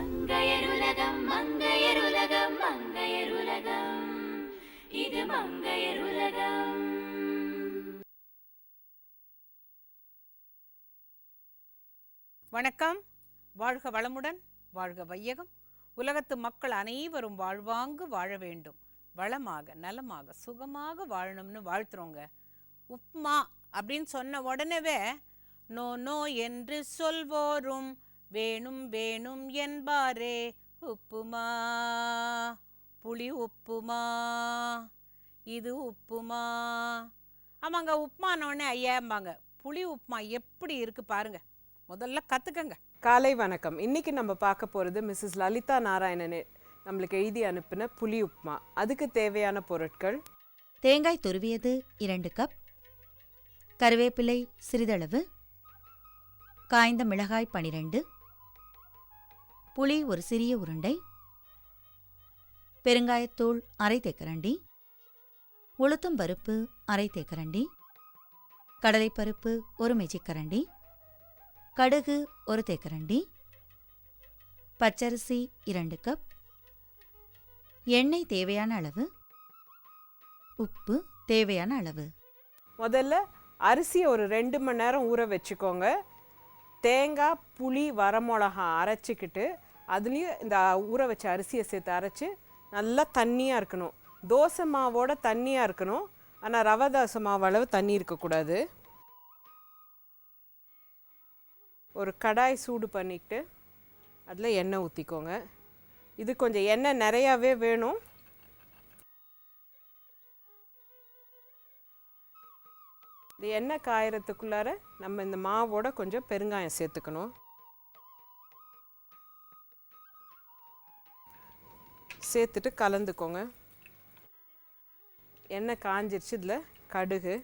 மங்கையருலகம் மங்கையருலகம் மங்கையருலகம் இது மங்கையருலகம். வணக்கம். வாழ்க வளமுடன், வாழ்க வையகம். உலகத்து மக்கள் அனைவரும் வாழ்வாங்கு வாழ வேண்டும், வளமாக நலமாக சுகமாக வாழணும்னு வாழ்த்துறோங்க. உப்மா அப்படின்னு சொன்ன உடனேவே நோ நோ என்று சொல்வோரும் வேணும் வேணும் என்பாரே. உப்புமா, புளி உப்புமா, இது உப்புமா. ஆமாங்க, உப்புமானோடனே ஐயாம்பாங்க. புளி உப்புமா எப்படி இருக்கு பாருங்க, முதல்ல கற்றுக்கங்க. காலை வணக்கம். இன்றைக்கி நம்ம பார்க்க போகிறது மிஸ்ஸஸ் லலிதா நாராயணன் நம்மளுக்கு எழுதி அனுப்பின புளி உப்புமா. அதுக்கு தேவையான பொருட்கள்: தேங்காய் துருவியது 2 கப், கருவேப்பிலை சிறிதளவு, காய்ந்த மிளகாய் 12, புளி ஒரு சிறிய உருண்டை, பெருங்காயத்தூள் அரை தேக்கரண்டி, உளுத்தம் பருப்பு அரை தேக்கரண்டி, கடலைப்பருப்பு 1 மேஜிக்கரண்டி, கடுகு 1 தேக்கரண்டி, பச்சரிசி 2 கப், எண்ணெய் தேவையான அளவு, உப்பு தேவையான அளவு. முதல்ல அரிசியை ஒரு 2 மணி நேரம் ஊற வச்சுக்கோங்க. தேங்காய், புளி, வரமிளகா அரைச்சிக்கிட்டு அதுலேயும் இந்த ஊற வச்ச அரிசியை சேர்த்து அரைச்சி நல்லா தண்ணியாக இருக்கணும். தோசை மாவோட தண்ணியாக இருக்கணும், ஆனால் ரவை தோசை மாவு அளவு தண்ணி இருக்கக்கூடாது. ஒரு கடாய் சூடு பண்ணிக்கிட்டு அதில் எண்ணெய் ஊற்றிக்கோங்க. இது கொஞ்சம் எண்ணெய் நிறையாவே வேணும். இந்த எண்ணெய் காயறதுக்குள்ளார நம்ம இந்த மாவோட கொஞ்சம் பெருங்காயம் சேர்த்துக்கணும். சேர்த்துட்டு கலந்துக்கோங்க. எண்ணெய் காஞ்சிருச்சு. இதில் கடுகு,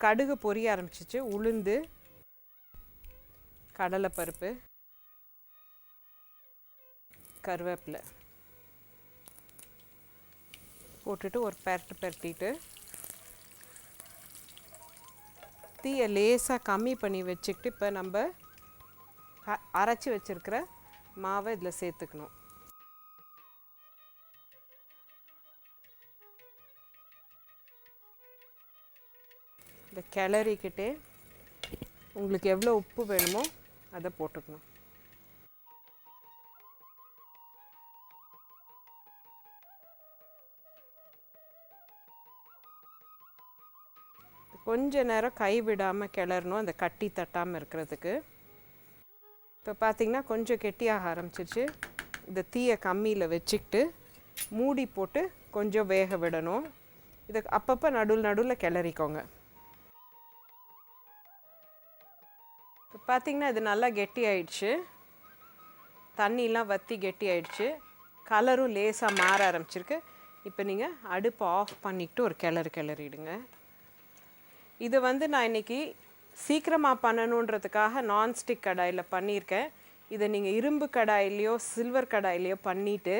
கடுகு பொரிய ஆரம்பிச்சிச்சு. உளுந்து, கடலைப்பருப்பு, கருவேப்பிலை போட்டுட்டு ஒரு பெரட்டிட்டு தீயை லேசாக கம்மி பண்ணி வச்சுக்கிட்டு இப்போ நம்ம அரைச்சி வச்சுருக்கிற மாவை இதில் சேர்த்துக்கணும். இந்த கிளறிக்கிட்டே உங்களுக்கு எவ்வளோ உப்பு வேணுமோ அதை போட்டுக்கணும். கொஞ்ச நேரம் கைவிடாமல் கிளறணும், அந்த கட்டி தட்டாமல் இருக்கிறதுக்கு. இப்போ பார்த்திங்கன்னா கொஞ்சம் கெட்டியாக ஆரம்பிச்சிருச்சு. இந்த தீயை கம்மியில் வச்சுக்கிட்டு மூடி போட்டு கொஞ்சம் வேக விடணும். இதை அப்பப்போ நடுவில் கிளறிக்கோங்க. இப்போ பார்த்திங்கன்னா இது நல்லா கெட்டி ஆயிடுச்சு. தண்ணியெலாம் வற்றி கெட்டி ஆயிடுச்சு. கலரும் லேசாக மாற ஆரம்பிச்சிருக்கு. இப்போ நீங்கள் அடுப்பை ஆஃப் பண்ணிக்கிட்டு ஒரு கிளறிடுங்க. இது நான் இன்றைக்கி சீக்கிரமாக பண்ணணுன்றதுக்காக நான்ஸ்டிக் கடாயில் பண்ணியிருக்கேன். இதை நீங்கள் இரும்பு கடாயிலையோ சில்வர் கடாயிலையோ பண்ணிவிட்டு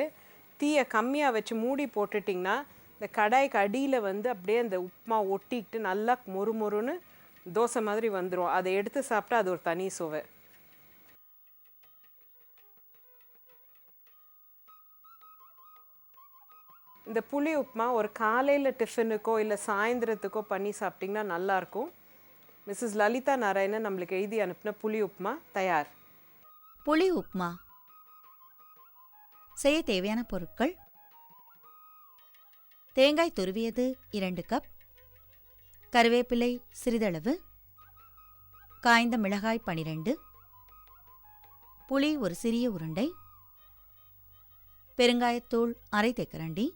தீயை கம்மியாக வச்சு மூடி போட்டுட்டிங்கன்னா இந்த கடாய்க்கு அடியில் அப்படியே அந்த உப்புமா ஒட்டிக்கிட்டு நல்லா மொறுமொறுன்னு தோசை மாதிரி வந்துடும். அதை எடுத்து சாப்பிட்டா அது ஒரு தனி சுவை. இந்த புளி உப்புமா ஒரு காலையில் டிஃபனுக்கோ இல்லை சாயந்தரத்துக்கோ பண்ணி சாப்பிட்டிங்கன்னா நல்லாயிருக்கும். மிஸ்ஸஸ் லலிதா நாராயணன் நம்மளுக்கு எழுதி அனுப்பின புளி உப்புமா தயார். புளி உப்புமா செய்ய தேவையான பொருட்கள்: தேங்காய் துருவியது 2 கப், கருவேப்பிலை சிறிதளவு, காய்ந்த மிளகாய் 12, புளி ஒரு சிறிய உருண்டை, பெருங்காயத்தூள் அரை தேக்கரண்டி,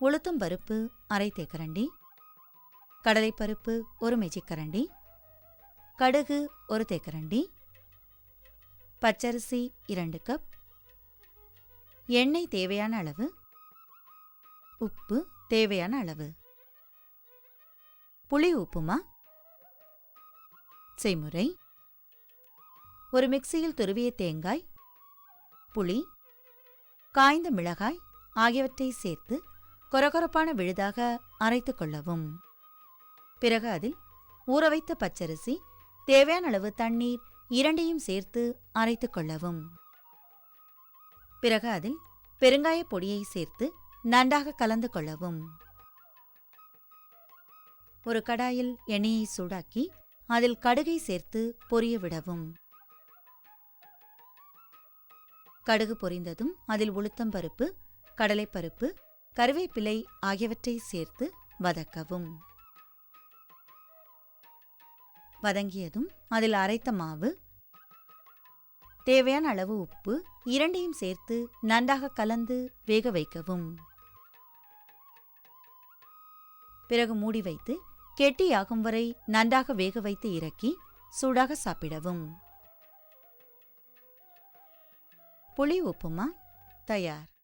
உளுத்தம் பருப்பு அரை தேக்கரண்டி, கடலைப்பருப்பு 1 மேஜிக்கரண்டி, கடுகு 1 தேக்கரண்டி, பச்சரிசி 2 கப், எண்ணெய் தேவையான அளவு, உப்பு தேவையான அளவு. புளி உப்புமா செய்முறை: ஒரு மிக்சியில் துருவிய தேங்காய், புளி, காய்ந்த மிளகாய் ஆகியவற்றை சேர்த்து கொரகொரப்பான விழுதாக அரைத்து கொள்ளவும். பிறகு அதில் ஊறவைத்த பச்சரிசி தேவையான அளவு தண்ணீர் இரண்டையும் சேர்த்து அரைத்துக் கொள்ளவும். பிறகு அதில் பெருங்காயப் பொடியை சேர்த்து நன்றாக கலந்து கொள்ளவும். ஒரு கடாயில் எண்ணெயை சூடாக்கி அதில் கடுகை சேர்த்து பொரிய விடவும். கடுகு பொரிந்ததும் அதில் உளுத்தம்பருப்பு, கடலைப்பருப்பு, கருவேப்பிலை ஆகியவற்றை சேர்த்து வதக்கவும். வதங்கியதும் அதில் அரைத்த மாவு, தேவையான அளவு உப்பு இரண்டையும் சேர்த்து நன்றாக கலந்து வேக வைக்கவும். பிறகு மூடி வைத்து கெட்டியாகும் வரை நன்றாக வேக வைத்து இறக்கி சூடாக சாப்பிடவும். புளி உப்புமா தயார்.